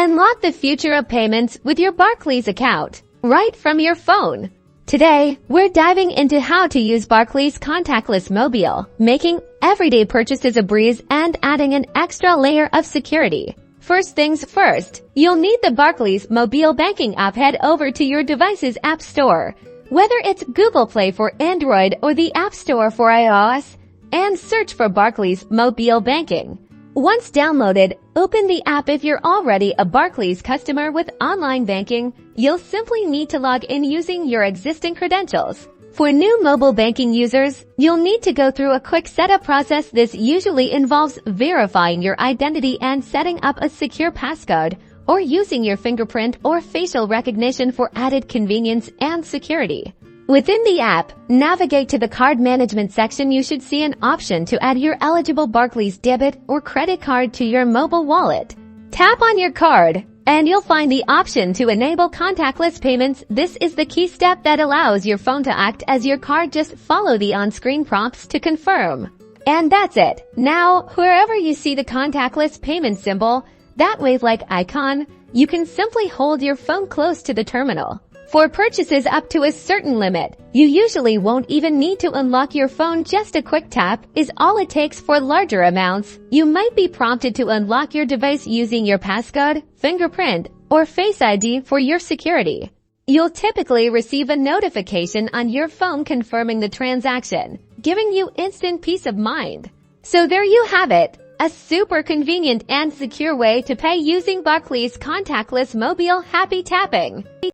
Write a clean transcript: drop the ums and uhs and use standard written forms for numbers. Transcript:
Unlock the future of payments with your Barclays account, right from your phone. Today, we're diving into how to use Barclays Contactless Mobile, making everyday purchases a breeze and adding an extra layer of security. First things first, you'll need the Barclays Mobile Banking app. Head over to your device's App Store, whether it's Google Play for Android or the App Store for iOS, and search for Barclays Mobile Banking. Once downloaded, open the app. If you're already a Barclays customer with online banking, you'll simply need to log in using your existing credentials. For new mobile banking users, you'll need to go through a quick setup process. This usually involves verifying your identity and setting up a secure passcode, or using your fingerprint or facial recognition for added convenience and security. Within the app, navigate to the card management section. You should see an option to add your eligible Barclays debit or credit card to your mobile wallet. Tap on your card, and you'll find the option to enable contactless payments. This is the key step that allows your phone to act as your card. Just follow the on-screen prompts to confirm. And that's it. Now, wherever you see the contactless payment symbol, that wave-like icon, you can simply hold your phone close to the terminal. For purchases up to a certain limit, you usually won't even need to unlock your phone. Just a quick tap is all it takes. For larger amounts, you might be prompted to unlock your device using your passcode, fingerprint, or Face ID for your security. You'll typically receive a notification on your phone confirming the transaction, giving you instant peace of mind. So there you have it, a super convenient and secure way to pay using Barclays Contactless Mobile. Happy tapping!